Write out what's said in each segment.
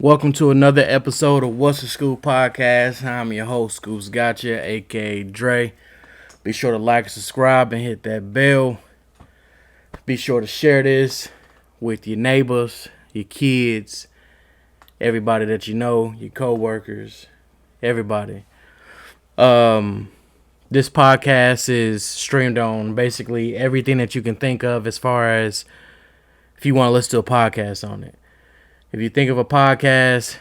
Welcome to another episode of What's the Scoop podcast. I'm your host, SkewpzGotcha, aka Dre. Be sure to like and subscribe and hit that bell. Be sure to share this with your neighbors, your kids, everybody that you know, your co-workers, everybody. This podcast is streamed on basically everything that you can think of as far as if you want to listen to a podcast on it. If you think of a podcast,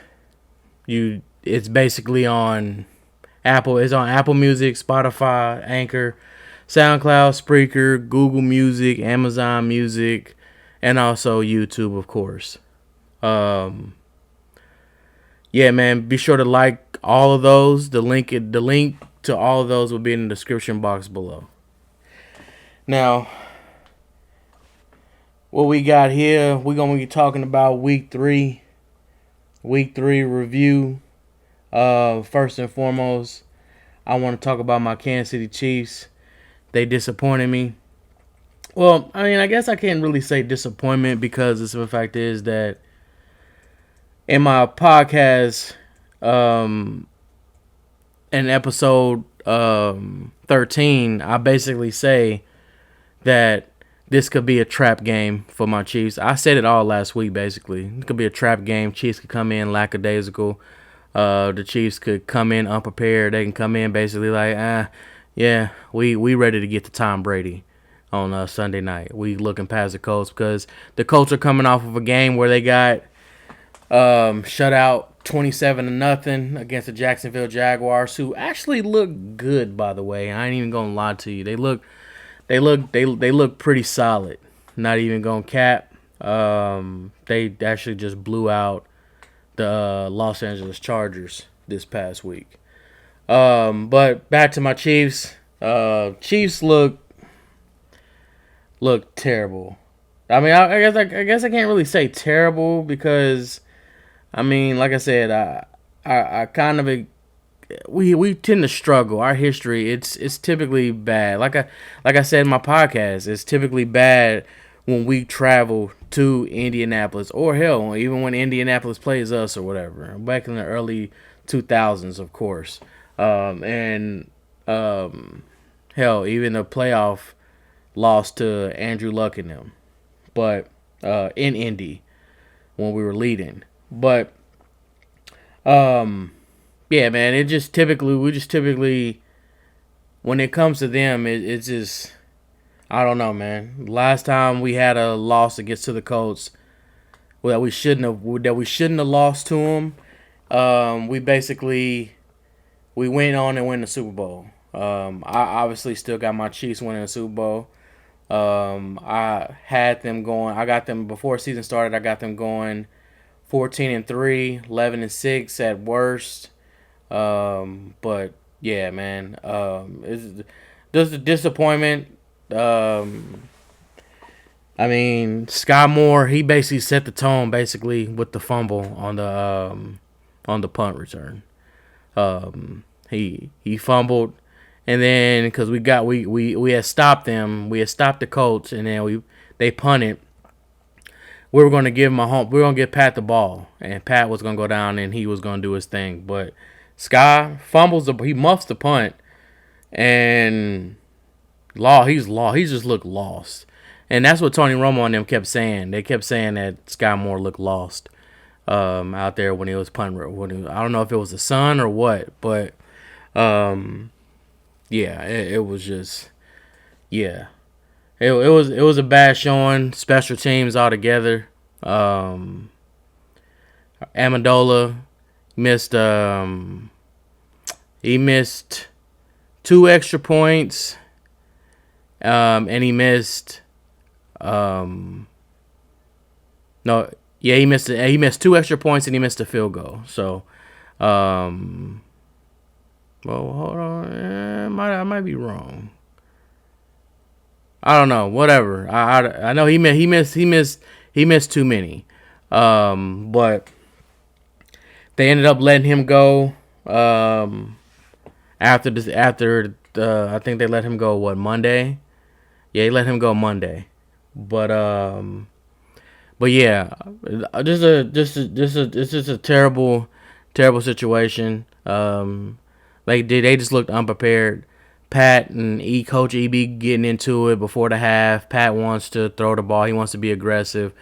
it's basically on Apple. It's on Apple Music, Spotify, Anchor, SoundCloud, Spreaker, Google Music, Amazon Music, and also YouTube, of course. Yeah, man. Be sure to like all of those. The link to all of those will be in the description box below. Now, what we got here, we're going to be talking about week three review. First and foremost, I want to talk about my Kansas City Chiefs. They disappointed me. Well, I mean, I guess I can't really say disappointment because the fact is that in my podcast, in episode 13, I basically say that this could be a trap game for my Chiefs. I said it all last week, basically. It could be a trap game. Chiefs could come in lackadaisical. The Chiefs could come in unprepared. They can come in basically like, yeah, we ready to get to Tom Brady on Sunday night. We looking past the Colts because the Colts are coming off of a game where they got shut out 27-0 against the Jacksonville Jaguars, who actually look good, by the way. I ain't even gonna lie to you. They look pretty solid. Not even gonna cap. They actually just blew out the Los Angeles Chargers this past week. But back to my Chiefs. Chiefs look terrible. I mean, I guess I can't really say terrible because, I mean, like I said, I kind of. We tend to struggle. Our history, it's typically bad. Like I said in my podcast, it's typically bad when we travel to Indianapolis, or hell, even when Indianapolis plays us or whatever. Back in the early 2000s, of course, hell, even the playoff loss to Andrew Luck and them, but in Indy when we were leading, but yeah, man, we just typically, when it comes to them, it's just, I don't know, man. Last time we had a loss against to the Colts, that we shouldn't have lost to them. We went on and win the Super Bowl. I obviously still got my Chiefs winning the Super Bowl. I had them going. I got them before season started. I got them going 14-3, 11-6 at worst. But yeah, man, it's just a disappointment. I mean, Sky Moore, he basically set the tone basically with the fumble on the punt return. He fumbled, and then because we had stopped them, we had stopped the Colts, and then they punted. We were going to give him a home. We were going to give Pat the ball, and Pat was going to go down and he was going to do his thing, but Sky fumbles he muffs the punt, and he's just looked lost. And that's what Tony Romo and them kept saying. They kept saying that Sky Moore looked lost out there when he was punting. I don't know if it was the sun or what, but yeah, it was just, yeah. It was a bad showing. Special teams altogether. Amendola missed he missed 2 extra points, and he missed he missed 2 extra points and he missed a field goal. So well, hold on, I might be wrong. I don't know, whatever. I know he missed too many. But they ended up letting him go. After I think they let him go Monday. Yeah, they let him go Monday. But But yeah, this is a terrible situation. They just looked unprepared. Pat and Coach EB getting into it before the half. Pat wants to throw the ball. He wants to be aggressive.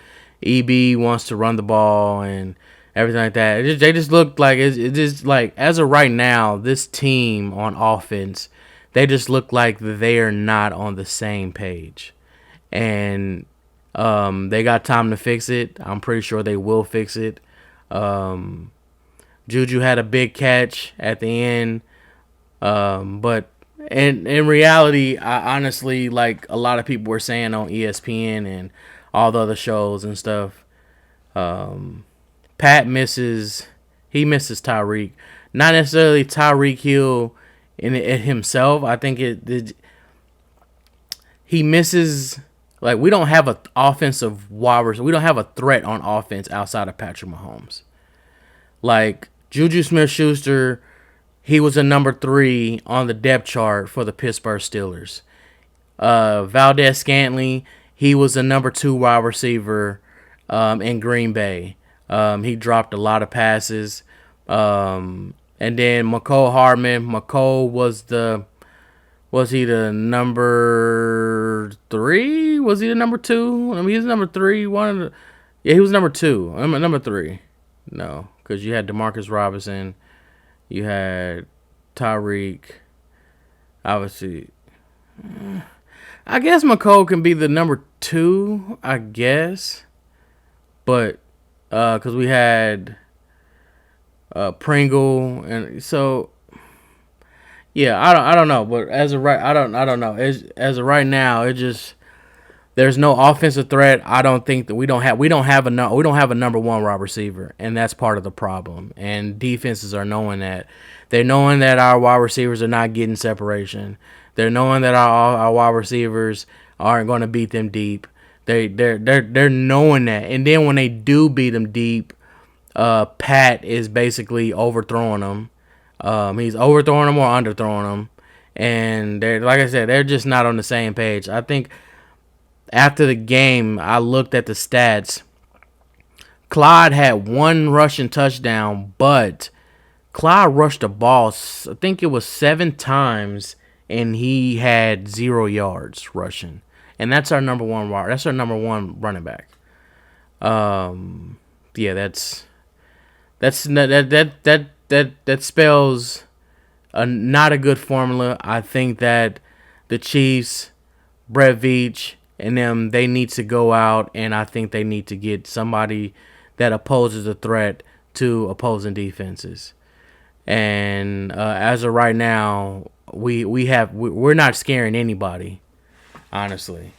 EB wants to run the ball and everything like that. They just look like it's just like as of right now, this team on offense, they just look like they are not on the same page, and they got time to fix it. I'm pretty sure they will fix it. Juju had a big catch at the end, but in reality, I honestly, like a lot of people were saying on ESPN and all the other shows and stuff, Pat misses Tyreek. Not necessarily Tyreek Hill in it himself. I think he misses. Like, we don't have an offensive wide receiver. We don't have a threat on offense outside of Patrick Mahomes. Like, Juju Smith-Schuster, he was a number 3 on the depth chart for the Pittsburgh Steelers. Valdez-Scantling, he was a number 2 wide receiver in Green Bay. He dropped a lot of passes. And then McCole Hardman. McCole was he the number 3? Was he the number 2? I mean, he was number 3. He was number 2. Number 3. No, because you had Demarcus Robinson. You had Tyreek. Obviously, I guess McCole can be the number 2, I guess. But, because we had Pringle. And so... Yeah, I don't know, but as of right, I don't know. As of right now, there's no offensive threat. I don't think that we don't have a number 1 wide receiver, and that's part of the problem. And defenses are knowing that. They're knowing that our wide receivers are not getting separation. They're knowing that our wide receivers aren't going to beat them deep. They're knowing that, and then when they do beat them deep, Pat is basically overthrowing them. He's overthrowing them or underthrowing them. And they're, like I said, they're just not on the same page. I think after the game, I looked at the stats. Clyde had 1 rushing touchdown, but Clyde rushed the ball, I think it was 7 times, and he had 0 yards rushing. And that's our number 1 running back. Yeah, that spells not a good formula. I think that the Chiefs, Brett Veach, and them, they need to go out, and I think they need to get somebody that opposes a threat to opposing defenses. And as of right now, we're not scaring anybody, honestly.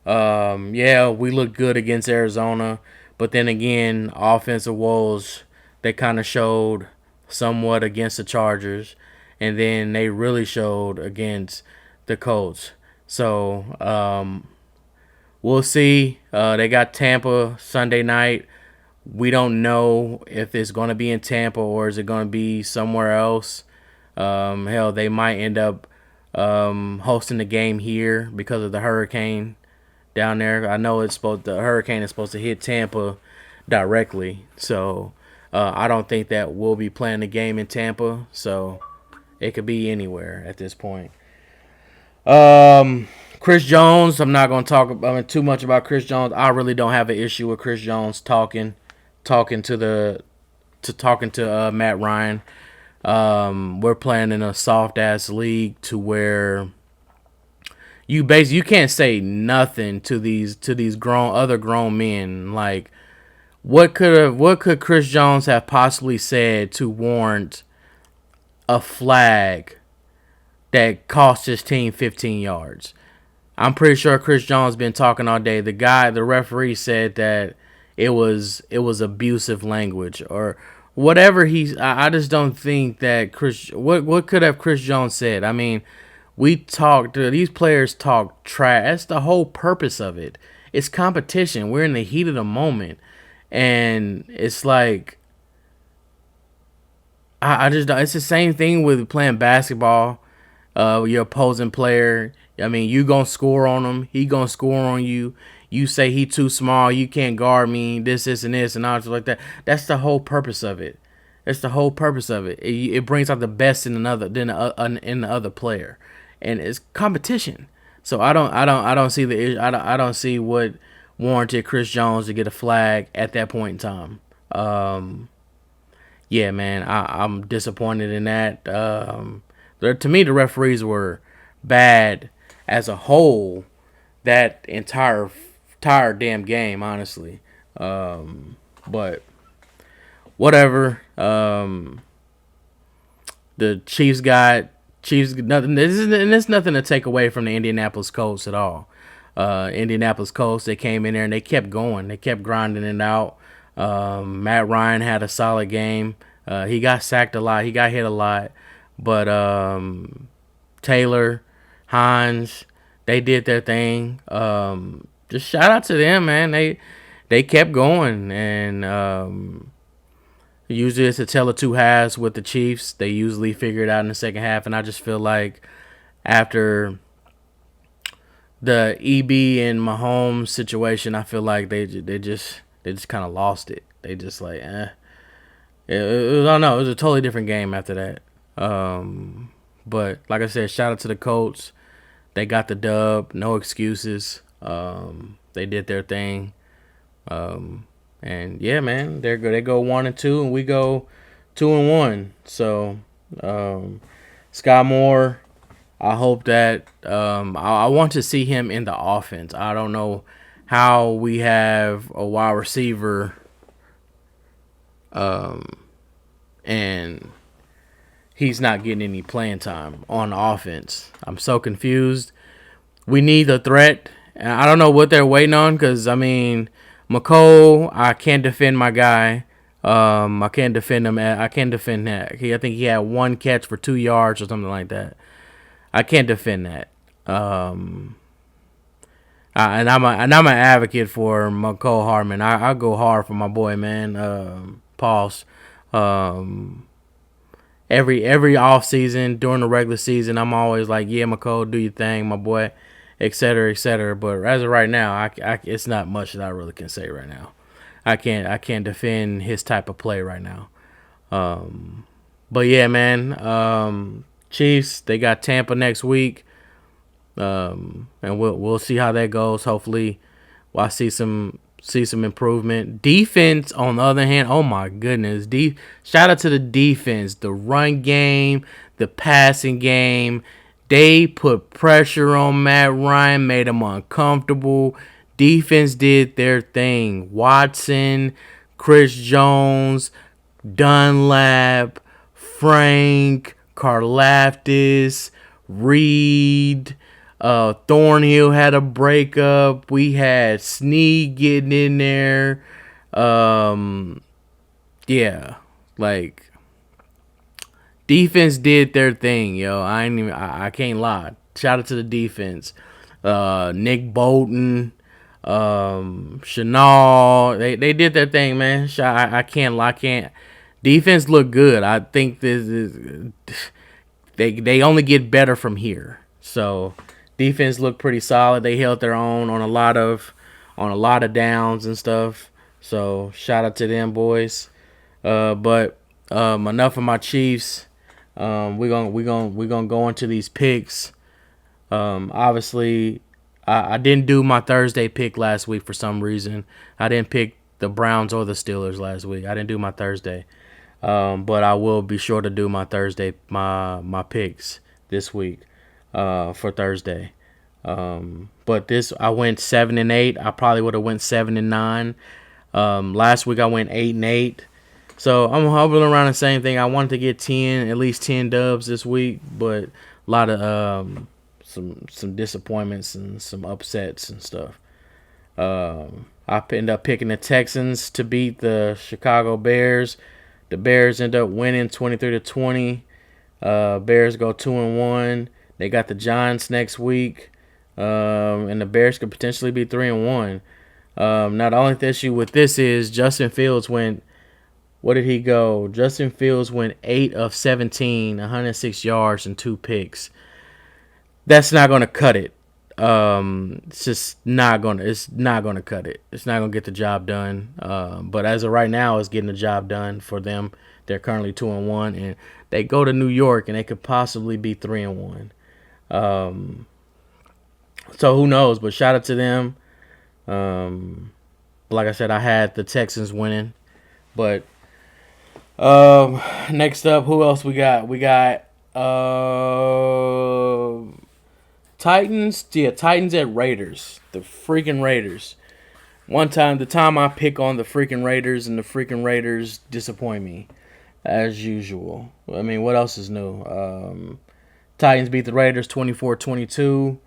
Yeah, we look good against Arizona, but then again, offensive woes, they kind of showed somewhat against the Chargers, and then they really showed against the Colts. So we'll see. They got Tampa Sunday night. We don't know if it's going to be in Tampa or is it going to be somewhere else. Hell, they might end up hosting the game here because of the hurricane down there. I know the hurricane is supposed to hit Tampa directly, so I don't think that we'll be playing the game in Tampa, so it could be anywhere at this point. Chris Jones, I'm not going to talk too much about Chris Jones. I really don't have an issue with Chris Jones talking to Matt Ryan. We're playing in a soft ass league to where you can't say nothing to these other grown men. Like, what could Chris Jones have possibly said to warrant a flag that cost his team 15 yards? I'm pretty sure Chris Jones been talking all day. The referee said that it was abusive language or whatever. I just don't think that what could have Chris Jones said? I mean, these players talk trash. That's the whole purpose of it. It's competition. We're in the heat of the moment. And it's like, I just don't. It's the same thing with playing basketball. Your opposing player, I mean, you gonna score on him. He gonna score on you. you say he too small, you can't guard me, this, and this, and all like that. That's the whole purpose of it. That's the whole purpose of it. It brings out the best in the other player, and it's competition. So I don't see I don't see what warranted Chris Jones to get a flag at that point in time. Yeah, man, I'm disappointed in that. To me, the referees were bad as a whole that entire damn game, honestly. But whatever. The Chiefs nothing. There's nothing to take away from the Indianapolis Colts at all. Indianapolis Colts, they came in there and they kept going. They kept grinding it out. Matt Ryan had a solid game. He got sacked a lot. He got hit a lot. But Taylor, Hines, they did their thing. Just shout out to them, man. They kept going, and usually it's a tale of two halves with the Chiefs. They usually figure it out in the second half, and I just feel like after the EB and Mahomes situation, I feel like they just kind of lost it. They just like, I don't know. It was a totally different game after that. But like I said, shout out to the Colts. They got the dub. No excuses. They did their thing. And yeah, man, they go 1-2, and we go 2-1. So, Sky Moore, I hope that I want to see him in the offense. I don't know how we have a wide receiver, and he's not getting any playing time on offense. I'm so confused. We need a threat, and I don't know what they're waiting on, because I mean, McCole, I can't defend my guy. I can't defend him. I can't defend that. I think he had one catch for 2 yards or something like that. I can't defend that. And I'm an advocate for McCole Hardman. I go hard for my boy, man. Pause. Every off season during the regular season, I'm always like, yeah, McCole, do your thing, my boy, et cetera, et cetera. But as of right now, it's not much that I really can say right now. I can't defend his type of play right now. But yeah, man. Chiefs, they got Tampa next week. And we'll see how that goes. Hopefully, I see some improvement. Defense, on the other hand, oh my goodness. Shout out to the defense. The run game, the passing game. They put pressure on Matt Ryan, made him uncomfortable. Defense did their thing. Watson, Chris Jones, Dunlap, Frank, Karlaftis, Reed, Thornhill had a breakup. We had Snead getting in there. Yeah, like defense did their thing, yo. I can't lie. Shout out to the defense. Nick Bolton, Chanel, they did their thing, man. I can't lie. Defense looked good. I think this is they only get better from here. So defense looked pretty solid. They held their own on a lot of downs and stuff. So shout out to them boys. But enough of my Chiefs. We're gonna go into these picks. Obviously, I didn't do my Thursday pick last week for some reason. I didn't pick the Browns or the Steelers last week. I didn't do my Thursday. But I will be sure to do my Thursday my picks this week for Thursday. But I went 7-8. I probably would have went 7-9. Last week I went 8-8. So I'm hovering around the same thing. I wanted to get at least 10 dubs this week, but a lot of some disappointments and some upsets and stuff. I ended up picking the Texans to beat the Chicago Bears. The Bears end up winning 23-20. Bears go 2-1. They got the Giants next week, and the Bears could potentially be 3-1. Now the only issue with this is Justin Fields went. What did he go? Justin Fields went 8 of 17, 106 yards and 2 picks. That's not going to cut it. It's just not gonna. It's not gonna cut it. It's not gonna get the job done. But as of right now, it's getting the job done for them. They're currently 2-1, and they go to New York, and they could possibly be 3-1. So who knows? But shout out to them. Like I said, I had the Texans winning. But next up, who else we got? We got Titans. Yeah, Titans at Raiders. The freaking Raiders. The time I pick on the freaking Raiders, and the freaking Raiders disappoint me, as usual. I mean, what else is new? Titans beat the Raiders 24-22.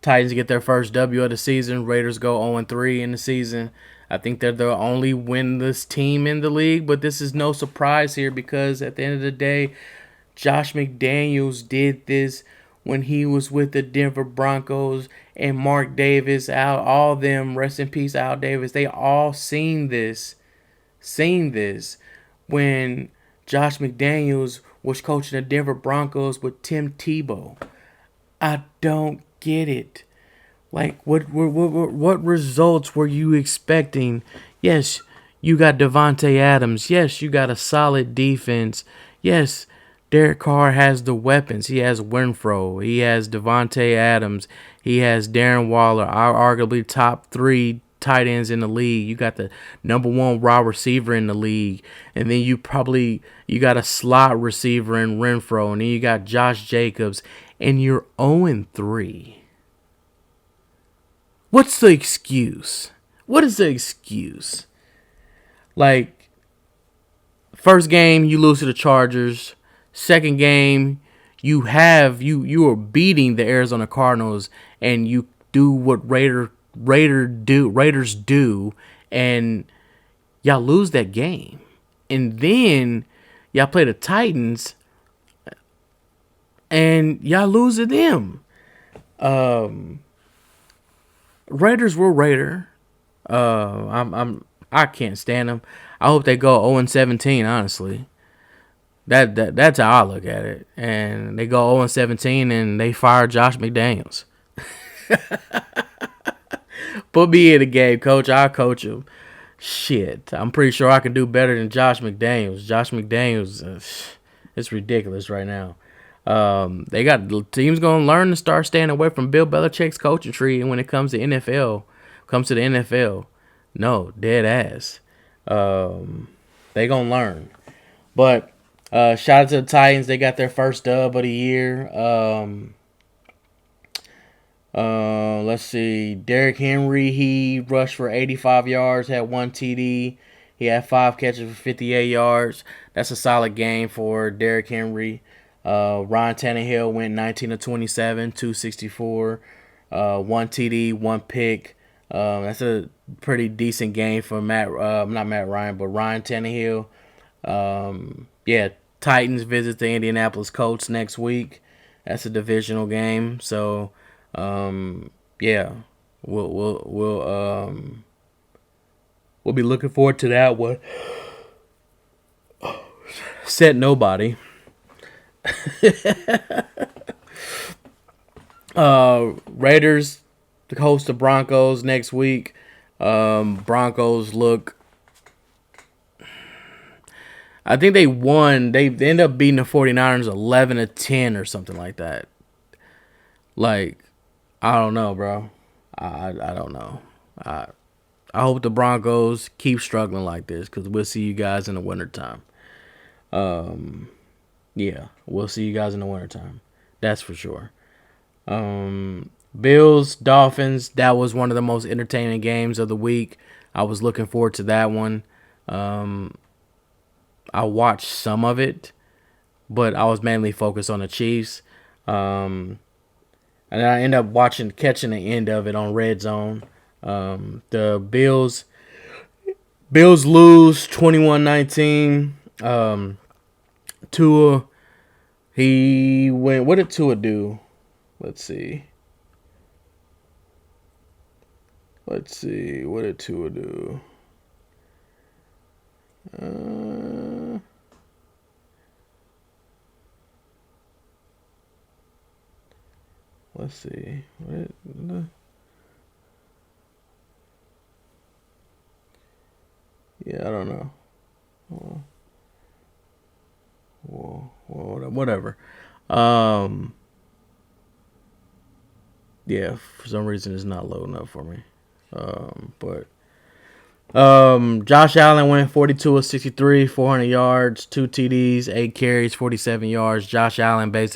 Titans get their first W of the season. Raiders go 0-3 in the season. I think they're the only winless team in the league, but this is no surprise here because at the end of the day, Josh McDaniels did this when he was with the Denver Broncos, and Mark Davis, all them, rest in peace, Al Davis, they all seen this when Josh McDaniels was coaching the Denver Broncos with Tim Tebow. I don't get it. Like, what results were you expecting? Yes, you got Devontae Adams. Yes, you got a solid defense. Yes, Derek Carr has the weapons. He has Renfro. He has Devontae Adams. He has Darren Waller, arguably top 3 tight ends in the league. You got the number 1 wide receiver in the league. And then you got a slot receiver in Renfro. And then you got Josh Jacobs. And you're 0-3. What's the excuse? What is the excuse? Like, first game, you lose to the Chargers. Second game, you are beating the Arizona Cardinals, and you do what Raiders do, and y'all lose that game. And then y'all play the Titans, and y'all lose to them. Raiders will Raider. I can't stand them. I hope they go 0-17. Honestly, that's how I look at it. And they go 0-17, and they fire Josh McDaniels. Put me in the game, coach. I'll coach him. Shit, I'm pretty sure I can do better than Josh McDaniels. Josh McDaniels, it's ridiculous right now. They got the team's gonna learn to start staying away from Bill Belichick's coaching tree, and when it comes to the NFL, no, dead ass. They gonna learn. But shout out to the Titans. They got their first dub of the year. Let's see. Derrick Henry, he rushed for 85 yards, had 1 TD. He had 5 catches for 58 yards. That's a solid game for Derrick Henry. Ryan Tannehill went 19-27, 264, 1 TD, 1 pick. That's a pretty decent game for Ryan Tannehill. Titans visit the Indianapolis Colts next week. That's a divisional game. So, we'll be looking forward to that one. Said nobody. Raiders to host the Broncos next week. Broncos look, I think they won. They ended up beating the 49ers 11-10 or something like that. Like, I don't know, bro. I don't know. I hope the Broncos keep struggling like this, because we'll see you guys in the wintertime. We'll see you guys in the wintertime. That's for sure. Bills, Dolphins, that was one of the most entertaining games of the week. I was looking forward to that one. I watched some of it, but I was mainly focused on the Chiefs. And I ended up catching the end of it on Red Zone. The Bills lose 21-19. Tua, he went. What did Tua do? Let's see. What did Tua do? Let's see. Yeah, I don't know. Well, whatever. Um, yeah, for some reason it's not loading up for me. But Josh Allen went 42 of 63, 400 yards, 2 TDs, 8 carries, 47 yards. Josh Allen Josh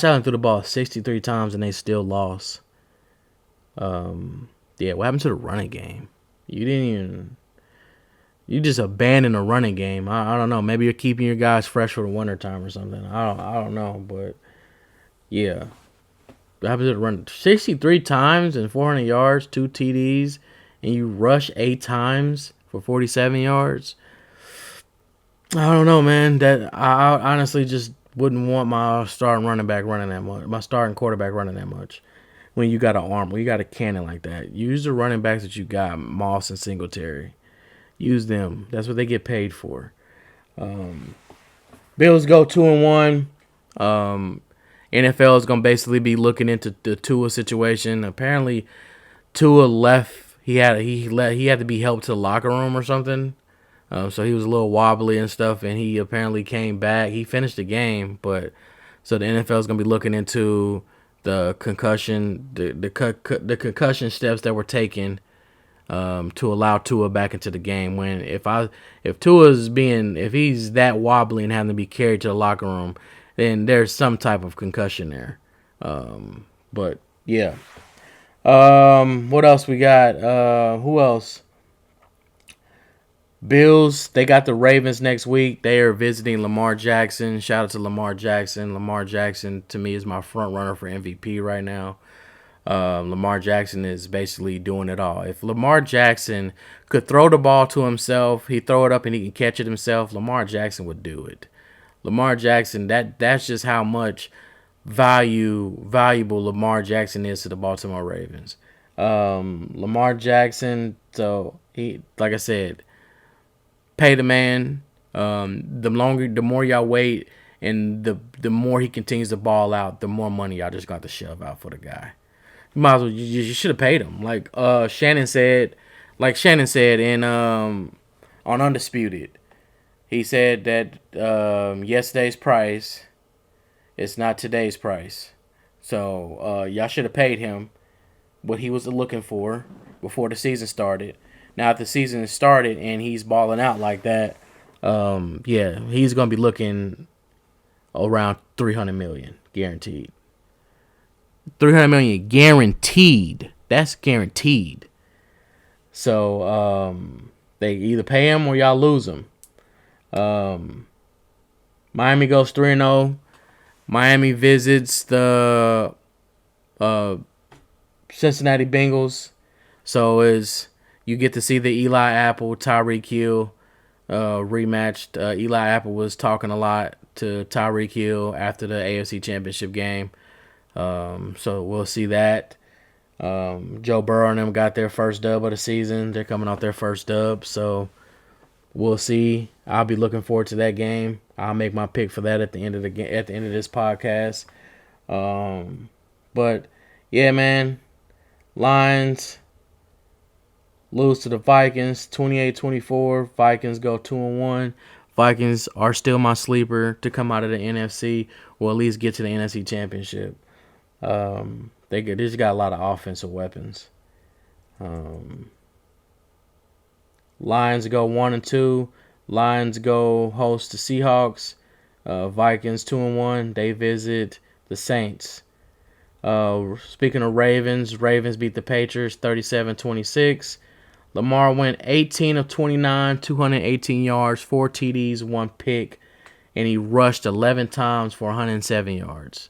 Allen threw the ball 63 times and they still lost. Yeah, what happened to the running game? You just abandoned the running game. I don't know. Maybe you're keeping your guys fresh for the winter time or something. I don't know, but yeah. What happened to the run? 63 times and 400 yards, 2 TDs, and you rush 8 times for 47 yards. I don't know, man. That I honestly just wouldn't want my starting running back running that much. My starting quarterback running that much. When you got when you got a cannon like that, use the running backs that you got, Moss and Singletary. Use them. That's what they get paid for. Bills go 2-1. NFL is gonna basically be looking into the Tua situation. Apparently, Tua left. He had to be helped to the locker room or something. So he was a little wobbly and stuff, and he apparently came back. He finished the game, but so the NFL is gonna be looking into the concussion, the concussion steps that were taken to allow Tua back into the game. If he's that wobbly and having to be carried to the locker room, then there's some type of concussion there. But yeah. What else we got? Who else? Bills, they got the Ravens next week. They are visiting Lamar Jackson. Shout out to Lamar Jackson. Lamar Jackson, to me, is my front runner for MVP right now. Lamar Jackson is basically doing it all. If Lamar Jackson could throw the ball to himself, he'd throw it up and he can catch it himself, Lamar Jackson would do it. Lamar Jackson, that's just how much valuable Lamar Jackson is to the Baltimore Ravens. Lamar Jackson, so he, like I said, pay the man. The more y'all wait, and the more he continues to ball out, the more money y'all just got to shove out for the guy. You might as well. You should have paid him. Like Shannon said in on Undisputed. He said that yesterday's price is not today's price. So y'all should have paid him what he was looking for before the season started. Now, if the season has started and he's balling out like that, yeah, he's going to be looking around $300 million guaranteed. $300 million guaranteed. That's guaranteed. So they either pay him or y'all lose him. Miami goes 3-0. Miami visits the Cincinnati Bengals. So you get to see the Eli Apple, Tyreek Hill rematched. Eli Apple was talking a lot to Tyreek Hill after the AFC Championship game. So we'll see that. Joe Burrow and them got their first dub of the season. They're coming off their first dub. So we'll see. I'll be looking forward to that game. I'll make my pick for that at the end of this podcast. But yeah, man. Lions lose to the Vikings 28-24. Vikings go 2-1. Vikings are still my sleeper to come out of the NFC or at least get to the NFC Championship. They just got a lot of offensive weapons. Lions go 1-2. Lions go host the Seahawks. Vikings 2-1. They visit the Saints. Speaking of Ravens beat the Patriots 37-26. Lamar went 18 of 29, 218 yards, 4 TDs, 1 pick, and he rushed 11 times for 107 yards.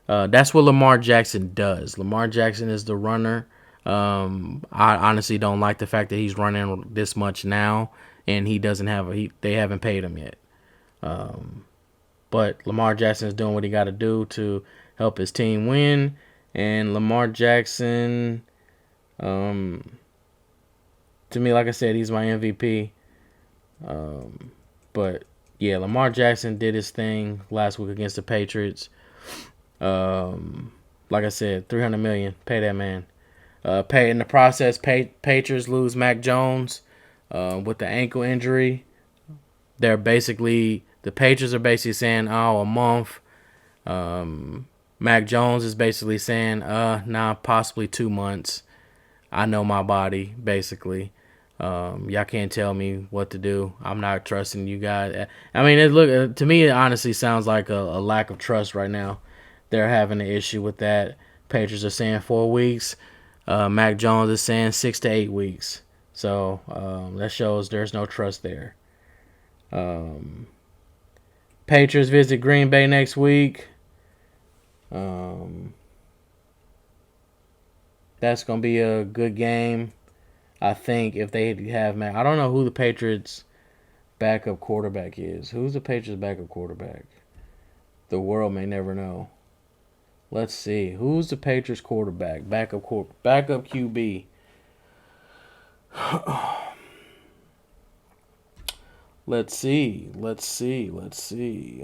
That's what Lamar Jackson does. Lamar Jackson is the runner. I honestly don't like the fact that he's running this much now, and he doesn't have they haven't paid him yet. But Lamar Jackson is doing what he got to do to help his team win, and Lamar Jackson, to me, like I said, he's my MVP. But yeah, Lamar Jackson did his thing last week against the Patriots. Like I said, $300 million. Pay that man. Pay in the process. Patriots lose Mac Jones with the ankle injury. The Patriots are basically saying, a month. Mac Jones is basically saying, possibly 2 months. I know my body, basically. Y'all can't tell me what to do. I'm not trusting you guys. I mean, to me, it honestly sounds like a lack of trust right now. They're having an issue with that. Patriots are saying 4 weeks. Mac Jones is saying 6 to 8 weeks. So that shows there's no trust there. Patriots visit Green Bay next week. That's going to be a good game. I think if they have Mac. I don't know who the Patriots' backup quarterback is. Who's the Patriots' backup quarterback? The world may never know. Let's see. Who's the Patriots' quarterback? Backup QB. Let's see. Let's see. Let's see.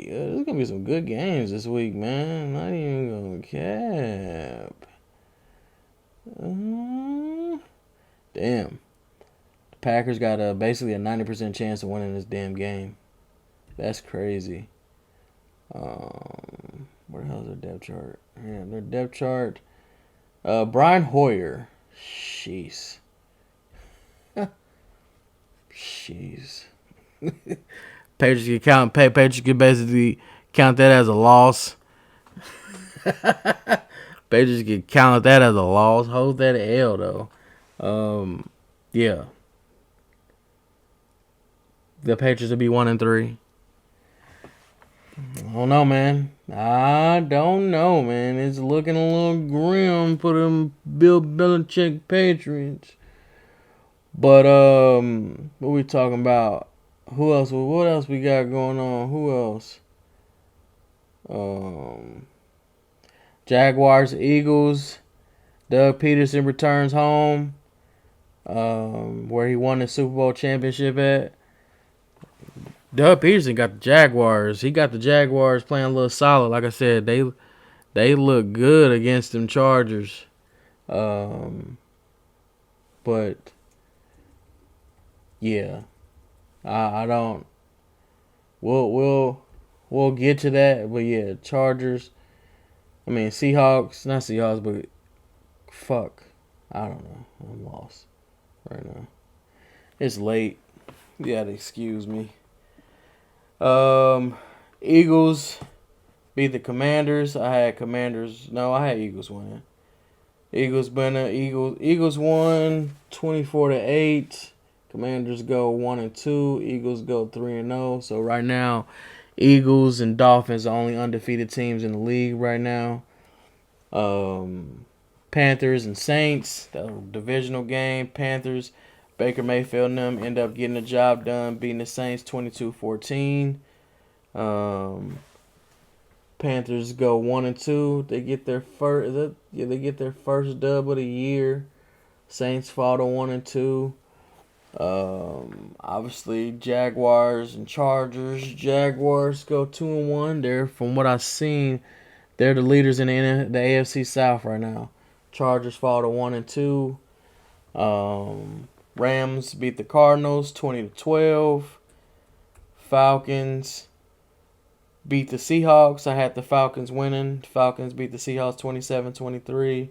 There's going to be some good games this week, man. Not even going to cap. Damn. The Packers got basically a 90% chance of winning this damn game. That's crazy. Where the hell is their depth chart? Yeah, their depth chart. Brian Hoyer. Jeez. Jeez. Patriots can basically count that as a loss. Patriots can count that as a loss. Hold that L though. Yeah. The Patriots will be 1-3. I don't know, man. It's looking a little grim for them Bill Belichick Patriots. But what we talking about? Who else? What else we got going on? Who else? Jaguars, Eagles. Doug Peterson returns home. Where he won the Super Bowl championship at. Doug Peterson got the Jaguars. He got the Jaguars playing a little solid. Like I said, they look good against them Chargers. But yeah, I don't. We'll get to that. But yeah, Chargers. I mean Seahawks, not Seahawks, but fuck, I don't know. I'm lost right now. It's late. You gotta excuse me. Eagles beat the Commanders. I had Eagles winning. Eagles won 24-8. Commanders go 1-2. Eagles go 3-0. So right now, Eagles and Dolphins are only undefeated teams in the league right now. Panthers and Saints, the divisional game. Panthers, Baker Mayfield and them end up getting the job done, beating the Saints 22-14. Panthers go 1-2. They get their first. They get their first dub of the year. Saints fall to 1-2. Obviously Jaguars and Chargers. Jaguars go 2-1. They're, from what I've seen, they're the leaders in the AFC South right now. Chargers fall to 1-2. Rams beat the Cardinals 20-12. Falcons beat the Seahawks. I had the Falcons winning. Falcons beat the Seahawks 27-23.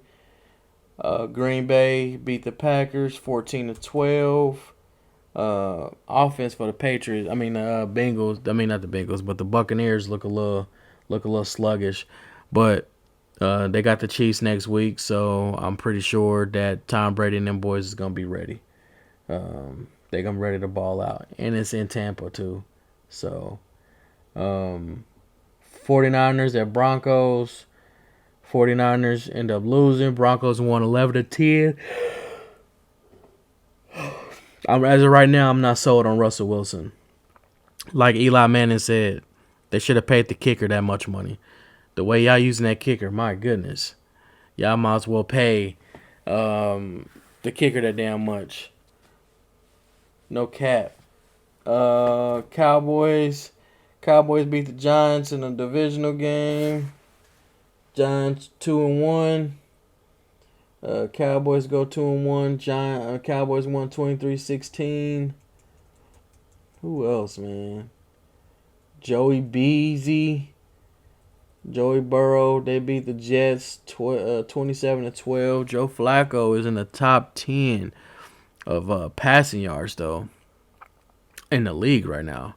Green Bay beat the Packers 14-12. Offense for the Patriots. Bengals. Not the Bengals, but the Buccaneers look a little sluggish. But they got the Chiefs next week, so I'm pretty sure that Tom Brady and them boys is gonna be ready. They gonna be ready to ball out, and it's in Tampa too. So, 49ers at Broncos. 49ers end up losing. Broncos won 11-10. As of right now, I'm not sold on Russell Wilson. Like Eli Manning said, they should have paid the kicker that much money. The way y'all using that kicker, my goodness. Y'all might as well pay the kicker that damn much. No cap. Cowboys. Cowboys beat the Giants in a divisional game. Giants 2-1. Cowboys go 2-1. Cowboys won 23-16. Who else, man? Joey Beasy. Joey Burrow, they beat the Jets 27-12. Joe Flacco is in the top 10 of passing yards, though, in the league right now.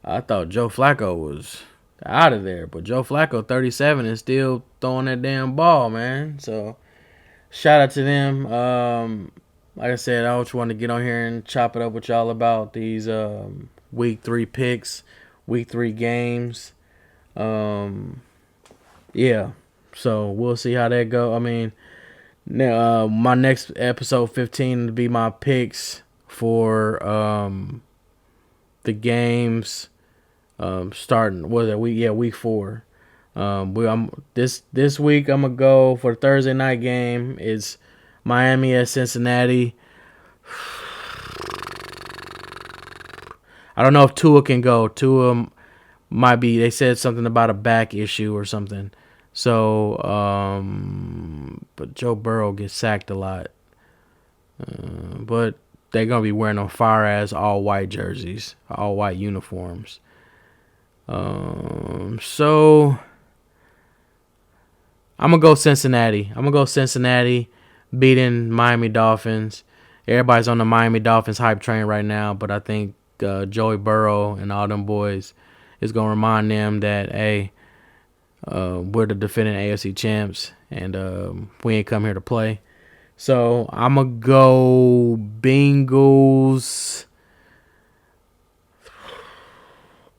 I thought Joe Flacco was out of there, but Joe Flacco, 37, is still throwing that damn ball, man. So, shout out to them. Like I said, I just want to get on here and chop it up with y'all about these week 3 picks, week 3 games. Yeah, so we'll see how that go. I mean, my next episode 15 will be my picks for the games starting. What is that week? Yeah, week 4. This week I'm gonna go for the Thursday night game. It's Miami at Cincinnati. I don't know if Tua can go. Tua might be. They said something about a back issue or something. So, but Joe Burrow gets sacked a lot. But they're gonna be wearing them fire ass all white jerseys, all white uniforms. So I'm gonna go Cincinnati. Beating Miami Dolphins. Everybody's on the Miami Dolphins hype train right now, but I think Joey Burrow and all them boys is gonna remind them that, hey, we're the defending AFC champs, and we ain't come here to play. So I'm gonna go Bengals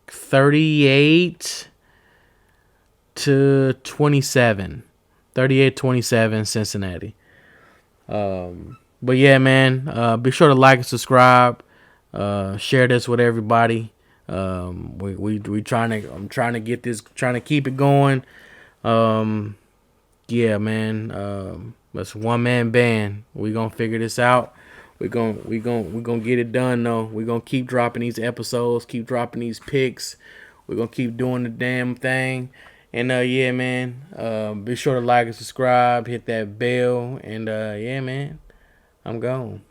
38-27. 38-27 Cincinnati. But yeah, man, be sure to like and subscribe. Share this with everybody. I'm trying to get this, trying to keep it going. Yeah, man. That's one man band. We gonna figure this out. We gonna get it done though. We gonna keep dropping these episodes, keep dropping these picks. We gonna keep doing the damn thing. And yeah, man. Be sure to like and subscribe, hit that bell, and yeah, man. I'm gone.